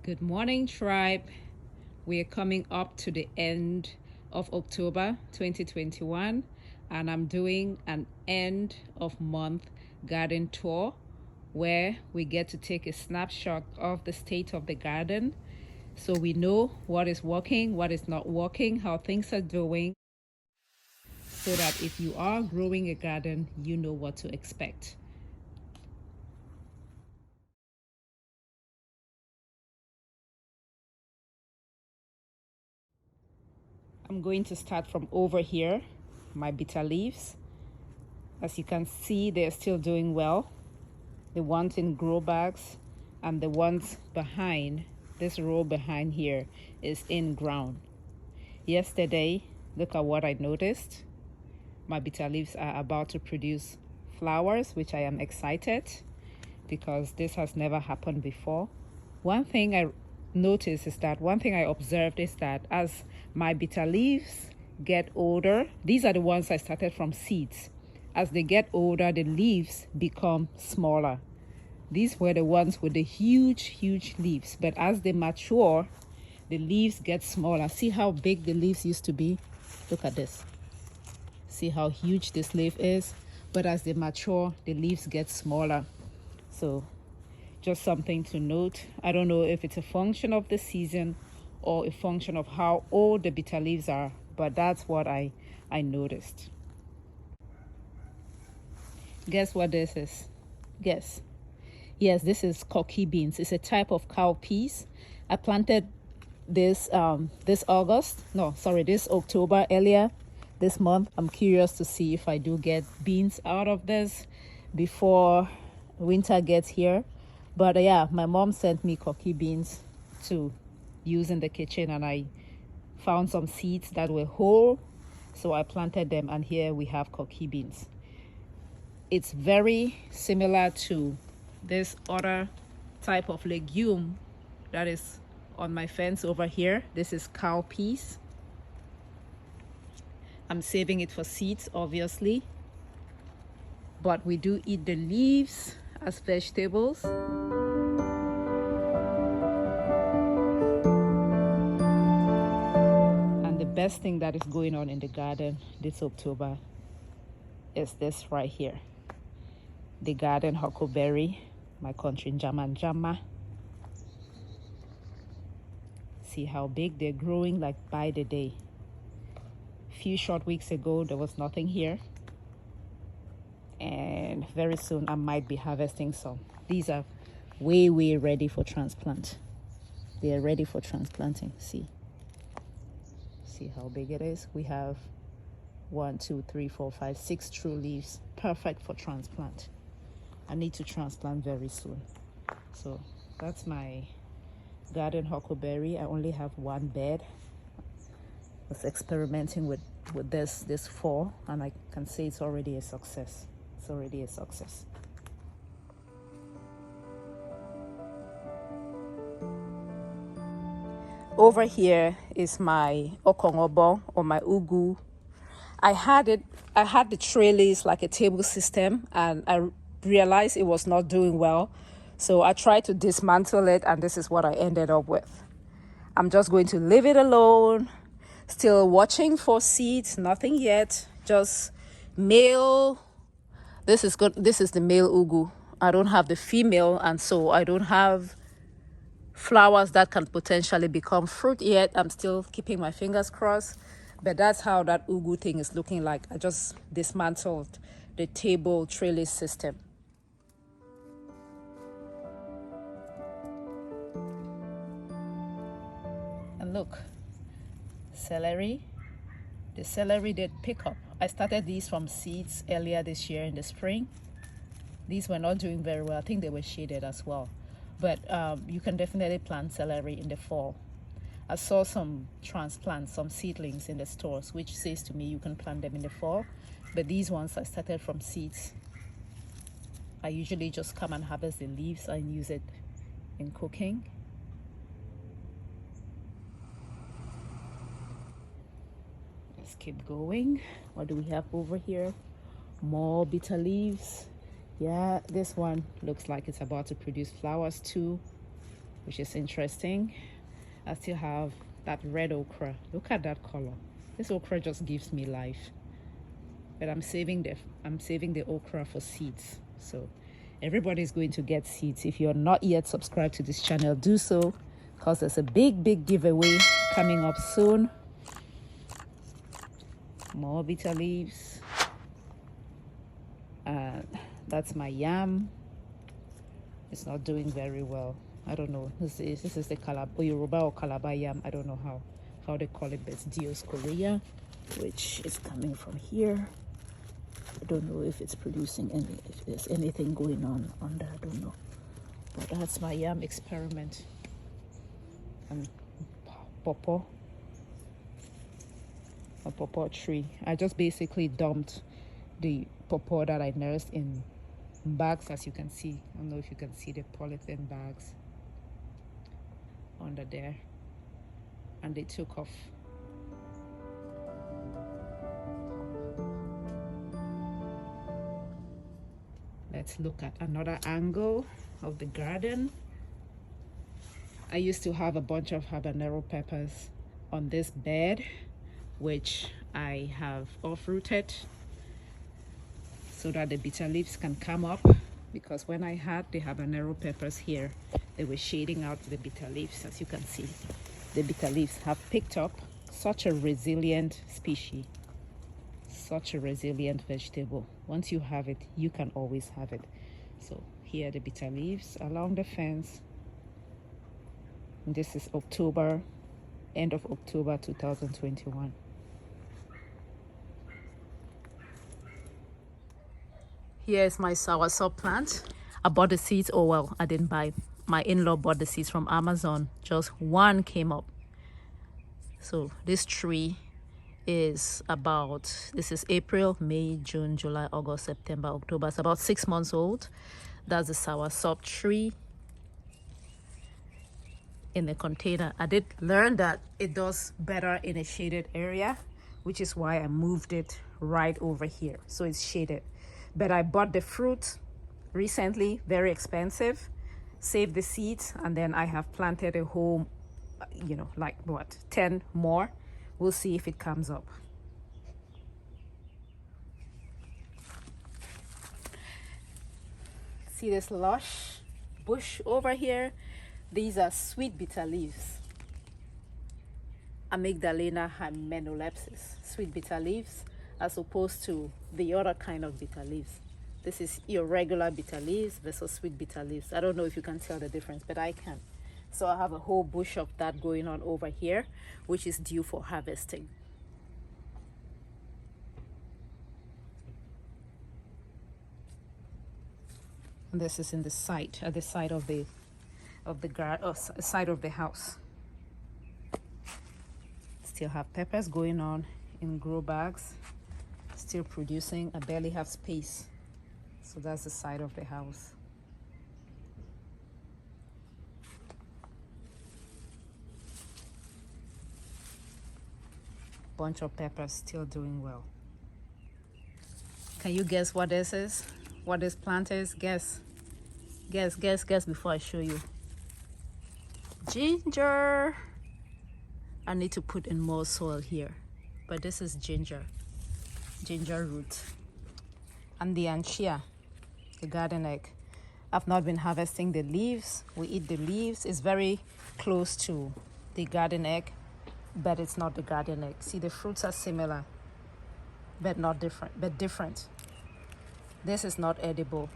Good morning, tribe. We are coming up to the end of October 2021, and I'm doing an end of month garden tour where we get to take a snapshot of the state of the garden so we know what is working, what is not working, how things are doing, so that if you are growing a garden, you know what to expect. I'm going to start from over here, my bitter leaves. As you can see, they're still doing well. The ones in grow bags and the ones behind, this row behind here is in ground. Yesterday, look at what I noticed. My bitter leaves are about to produce flowers, which I am excited because this has never happened before. One thing I observed is that as my bitter leaves get older, these are the ones I started from seeds. As they get older, the leaves become smaller. These were the ones with the huge leaves, but as they mature, the leaves get smaller. See how big the leaves used to be? Look at this. See how huge this leaf is? But as they mature, the leaves get smaller. So just something to note. I don't know if it's a function of the season or a function of how old the bitter leaves are, but that's what I noticed. Guess what this is? Guess. Yes, this is cocky beans. It's a type of cowpeas. I planted this this October, earlier this month. I'm curious to see if I do get beans out of this before winter gets here. But yeah, my mom sent me cocky beans to use in the kitchen, and I found some seeds that were whole, so I planted them, and here we have cocky beans. It's very similar to this other type of legume that is on my fence over here. This is cowpeas. I'm saving it for seeds, obviously, but we do eat the leaves as vegetables. And the best thing that is going on in the garden this October is this right here. The garden Huckleberry, my country njamsu. See how big they're growing, like by the day. A few short weeks ago, there was nothing here. And very soon I might be harvesting some. These are way ready for transplant. They are ready for transplanting. See how big it is. We have 1, 2, 3, 4, 5, 6 true leaves, perfect for transplant. I need to transplant very soon. So that's my garden Huckleberry. I only have one bed. I was experimenting with this fall, and I can say it's already a success. It's already a success. Over here is my okong obong, or my ugu. I had the trellis like a table system, and I realized it was not doing well. So I tried to dismantle it, and this is what I ended up with. I'm just going to leave it alone. Still watching for seeds, nothing yet. Just male. This is good. This is the male ugu. I don't have the female, and so I don't have flowers that can potentially become fruit yet. I'm still keeping my fingers crossed. But that's how that ugu thing is looking like. I just dismantled the table trellis system. And look, celery. The celery did pick up. I started these from seeds earlier this year in the spring. These were not doing very well. I think they were shaded as well. But you can definitely plant celery in the fall. I saw some transplants, some seedlings in the stores, which says to me you can plant them in the fall. But these ones I started from seeds. I usually just come and harvest the leaves and use it in cooking. Let's keep going. What do we have over here? More bitter leaves. Yeah, this one looks like it's about to produce flowers too. which is interesting. I still have that red okra. Look at that color. This okra just gives me life. But I'm saving the okra for seeds. So everybody's going to get seeds. If you're not yet subscribed to this channel, do so, because there's a big giveaway coming up soon. More bitter leaves. That's my yam. It's not doing very well. I don't know. This is the Yoruba or Calabar yam. I don't know how they call it, but it's Dioscorea, which is coming from here. I don't know if it's producing if there's anything going on there. I don't know. But that's my yam experiment. And pawpaw. A pawpaw tree. I just basically dumped the pawpaw that I nursed in bags, as you can see. I don't know if you can see the polythene bags under there, and they took off. Let's look at another angle of the garden. I used to have a bunch of habanero peppers on this bed, which I have uprooted so that the bitter leaves can come up, because when I had the habanero peppers here, they were shading out the bitter leaves. As you can see, the bitter leaves have picked up. Such a resilient species, such a resilient vegetable. Once you have it, you can always have it. So here are the bitter leaves along the fence. And this is October, end of October 2021. Here is my soursop plant. I bought the seeds. Oh well, I didn't buy. My in-law bought the seeds from Amazon. Just one came up. So this tree is this is April, May, June, July, August, September, October. It's about 6 months old. That's the soursop tree in the container. I did learn that it does better in a shaded area, which is why I moved it right over here, so it's shaded. But I bought the fruit recently, very expensive, saved the seeds, and then I have planted a whole, like what, 10 more. We'll see if it comes up. See this lush bush over here? These are sweet bitter leaves. Amygdalina hymenolapsis, sweet bitter leaves, as opposed to the other kind of bitter leaves. This is your regular bitter leaves versus sweet bitter leaves. I don't know if you can tell the difference, but I can. So I have a whole bush of that going on over here, which is due for harvesting. And this is in the side, at the side of the side of the house. Still have peppers going on in grow bags, still producing. I barely have space, so that's the side of the house. Bunch of peppers still doing well. Can you guess what this is? What this plant is? Guess before I show you. Ginger. I need to put in more soil here, but this is ginger root. And the Anchia, the garden egg. I've not been harvesting the leaves. We eat the leaves. It's very close to the garden egg, but it's not the garden egg. See, the fruits are similar, but not different, but different. This is not edible.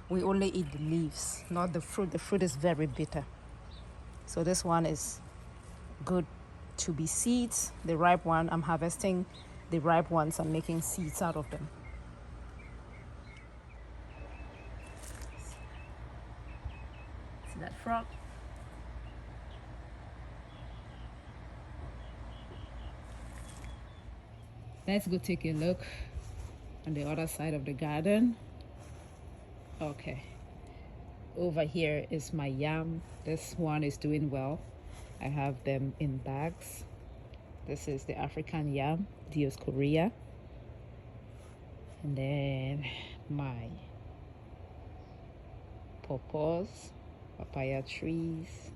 We only eat the leaves, not the fruit. The fruit is very bitter. So this one is good to be seeds. The ripe one, I'm harvesting the ripe ones and making seeds out of them. See that frog? Let's go take a look on the other side of the garden. Okay, over here is my yam. This one is doing well. I have them in bags. This is the African yam, Dioscorea. And then my pawpaws, papaya trees.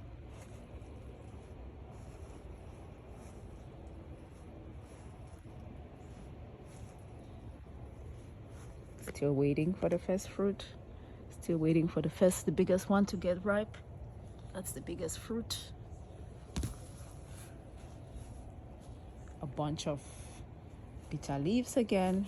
Still waiting for the first fruit. Still waiting for the biggest one to get ripe. That's the biggest fruit. A bunch of bitter leaves again.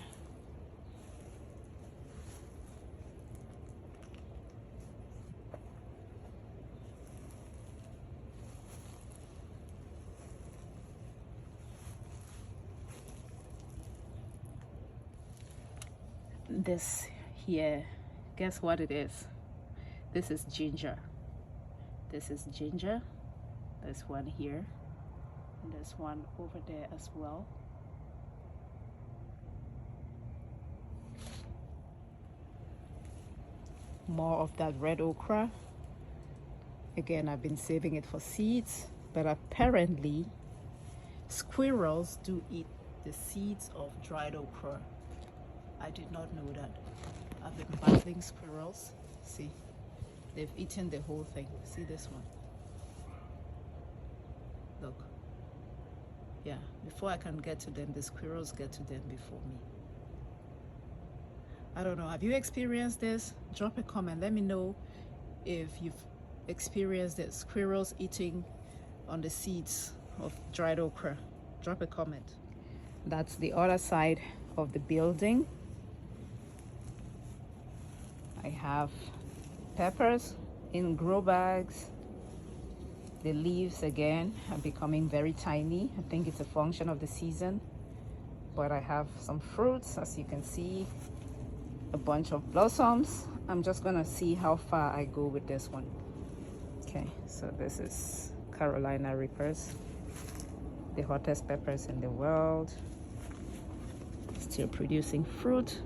This here, guess what it is? This is ginger. This is ginger. There's one here, and there's one over there as well. More of that red okra. Again, I've been saving it for seeds, but apparently squirrels do eat the seeds of dried okra. I did not know that. I've been battling squirrels. See, they've eaten the whole thing. See this one? Look. Yeah, before I can get to them, the squirrels get to them before me. I don't know. Have you experienced this? Drop a comment. Let me know if you've experienced the squirrels eating on the seeds of dried okra. Drop a comment. That's the other side of the building. I have peppers in grow bags. The leaves again are becoming very tiny. I think it's a function of the season. But I have some fruits, as you can see, a bunch of blossoms. I'm just gonna see how far I go with this one. Okay, so this is Carolina Reapers, the hottest peppers in the world. Still producing fruit.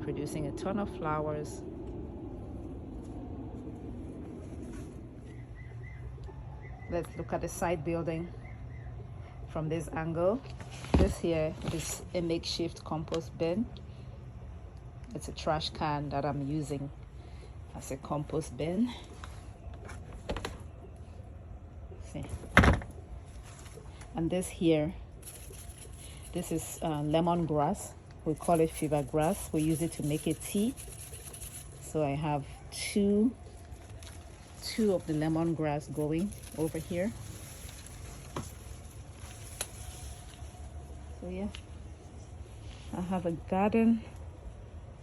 Producing a ton of flowers. Let's look at the side building from this angle. This here is a makeshift compost bin. It's a trash can that I'm using as a compost bin. See. And this here, this is lemongrass. We call it fever grass. We use it to make a tea. So I have two of the lemongrass going over here. So yeah, I have a garden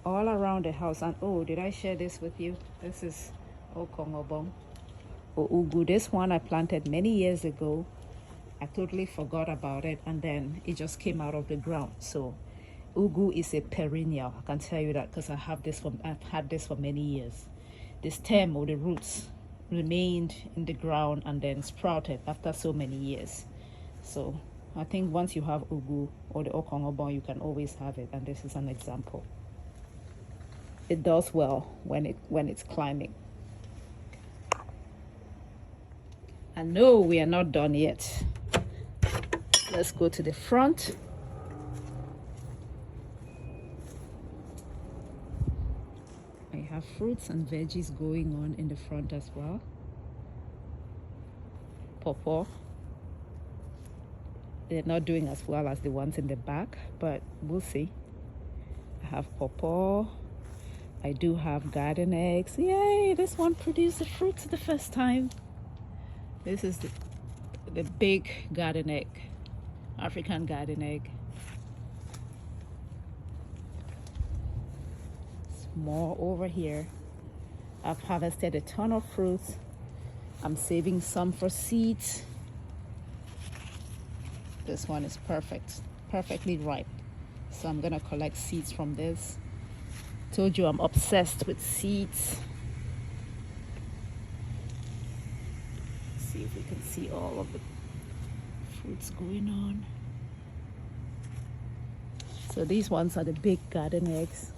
all around the house. And oh, did I share this with you? This is okong, obong, or ugu. This one I planted many years ago. I totally forgot about it, and then it just came out of the ground. So ugu is a perennial. I can tell you that because I've had this for many years. The stem or the roots remained in the ground and then sprouted after so many years. So I think once you have ugu or the okong obong, you can always have it, and this is an example. It does well when it's climbing. And no, we are not done yet. Let's go to the front. I have fruits and veggies going on in the front as well. Pawpaw. They're not doing as well as the ones in the back, but we'll see. I have pawpaw. I do have garden eggs. Yay, this one produced the fruits the first time. This is the big garden egg, African garden egg. More over here. I've harvested a ton of fruits. I'm saving some for seeds. This one is perfectly ripe. So I'm gonna collect seeds from this. Told you I'm obsessed with seeds. Let's see if we can see all of the fruits going on. So these ones are the big garden eggs.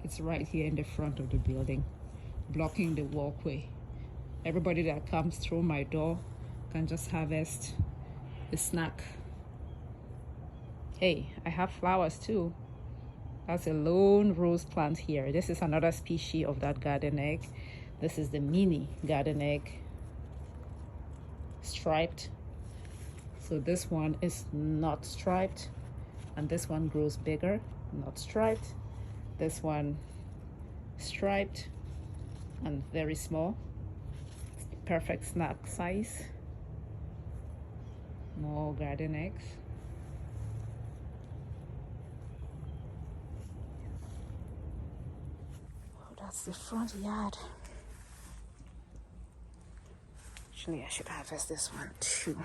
It's right here in the front of the building, blocking the walkway. Everybody that comes through my door can just harvest a snack. Hey, I have flowers too. That's a lone rose plant here. This is another species of that garden egg This is the mini garden egg, striped. So this one is not striped, and this one grows bigger, not striped. This one striped and very small. Perfect snack size. More garden eggs. Oh, that's the front yard. Actually, I should harvest this one too.